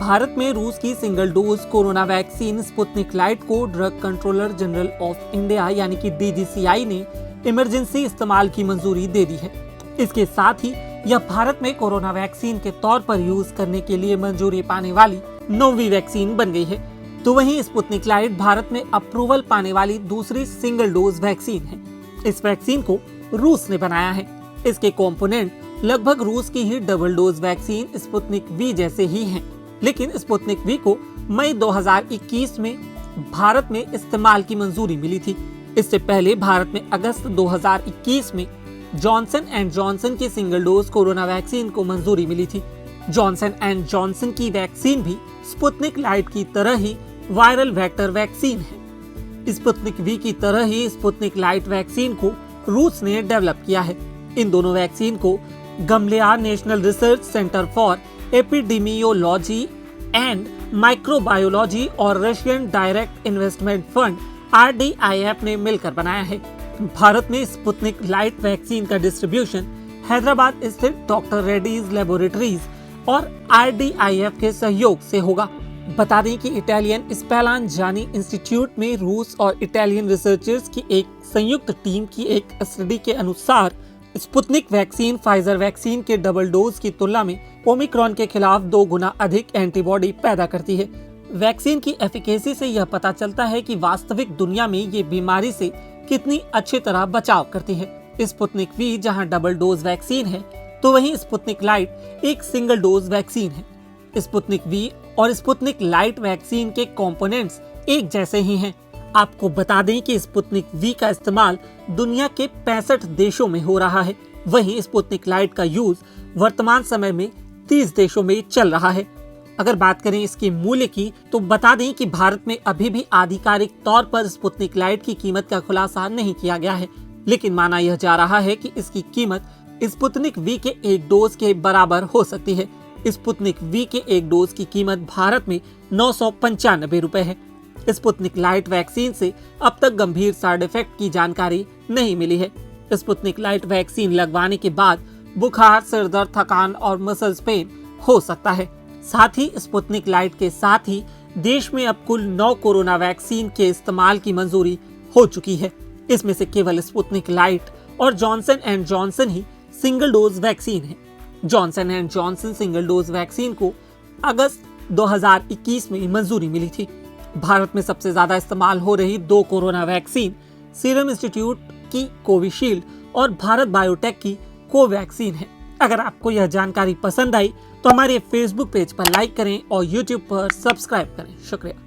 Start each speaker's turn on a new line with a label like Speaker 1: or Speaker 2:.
Speaker 1: भारत में रूस की single dose corona vaccine Sputnik Light को drug controller general of India यानी कि DGCI ने इमरजेंसी इस्तेमाल की मंजूरी दे दी है। इसके साथ ही यह भारत में कोरोना वैक्सीन के तौर पर यूज करने के लिए मंजूरी पाने वाली 9वीं वैक्सीन बन गई है। तो वहीं स्पुतनिक लाइट भारत में अप्रूवल पाने वाली दूसरी सिंगल डोज वैक्सीन है। इस वैक्सीन को रूस ने बनाया है। इसके कंपोनेंट लगभग रूस की ही double dose vaccine Sputnik V जैसे ही हैं, लेकिन स्पुतनिक वी को मई 2021 में भारत में इस्तेमाल की मंजूरी मिली थी। इससे पहले भारत में अगस्त 2021 में जॉनसन एंड जॉनसन की सिंगल डोज कोरोना वैक्सीन को मंजूरी मिली थी। जॉनसन एंड जॉनसन की वैक्सीन भी स्पुतनिक लाइट की तरह ही वायरल वेक्टर वैक्सीन है। स्पुतनिक वी की तरह ही स्पुतनिक लाइट वैक्सीन को रूस ने डेवलप किया है। इन दोनों वैक्सीन को Gamaleya national research centre for epidemiology and microbiology और Russian direct investment fund RDIF ने मिलकर बनाया है। भारत में स्पुतनिक लाइट वैक्सीन का डिस्ट्रीब्यूशन हैदराबाद स्थित डॉक्टर रेड्डीज लेबोरेटरीज और RDIF के सहयोग से होगा। बता दें कि इटालियन स्पेलांजानी इंस्टीट्यूट में रूस और इटालियन रिसर्चर्स की एक संयुक्त टीम की एक स्टडी के अनुसार स्पुतनिक वैक्सीन फाइजर वैक्सीन के डबल डोज की तुलना में ओमिक्रॉन के खिलाफ 2 गुना अधिक एंटीबॉडी पैदा करती है। वैक्सीन की एफिकेसी से यह पता चलता है कि वास्तविक दुनिया में ये बीमारी से कितनी अच्छी तरह बचाव करती है। स्पुतनिक वी जहां डबल डोज वैक्सीन है, तो वहीं स्पुतनिक लाइट एक सिंगल डोज वैक्सीन है। स्पुतनिक वी और स्पुतनिक लाइट वैक्सीन के कंपोनेंट्स एक जैसे ही हैं। आपको बता दें कि स्पुतनिक वी का इस्तेमाल दुनिया के 65 देशों में हो रहा है। वहीं स्पुतनिक लाइट का यूज वर्तमान समय में 30 देशों में चल रहा है। अगर बात करें इसके मूल्य की, तो बता दें कि भारत में अभी भी आधिकारिक तौर पर स्पुतनिक लाइट की कीमत का खुलासा नहीं किया गया है, लेकिन माना यह जा रहा है कि इसकी कीमत स्पुतनिक वी के एक डोज के बराबर हो सकती है। स्पुतनिक वी के एक डोज की कीमत भारत में 995 रुपए है। स्पुतनिक लाइट वैक्सीन से अब तक गंभीर साइड इफेक्ट की जानकारी नहीं मिली है। स्पुतनिक लाइट वैक्सीन लगवाने के बाद बुखार, सिर दर्द, थकान और मसल्स पेन हो सकता है। साथ ही स्पुतनिक लाइट के साथ ही देश में अब कुल 9 कोरोना वैक्सीन के इस्तेमाल की मंजूरी हो चुकी है। इसमें से केवल स्पुतनिक लाइट और जॉनसन एंड जॉनसन ही सिंगल डोज वैक्सीन है। Johnson and Johnson single dose vaccine को अगस्त 2021 में मंजूरी मिली थी। भारत में सबसे ज्यादा इस्तेमाल हो रही 2 कोरोना वैक्सीन सीरम इंस्टीट्यूट की कोविशील्ड और भारत बायोटेक की कोवैक्सीन है। अगर आपको यह जानकारी पसंद आई तो हमारे फेसबुक पेज पर लाइक करें और यूट्यूब पर सब्सक्राइब करें। शुक्रिया।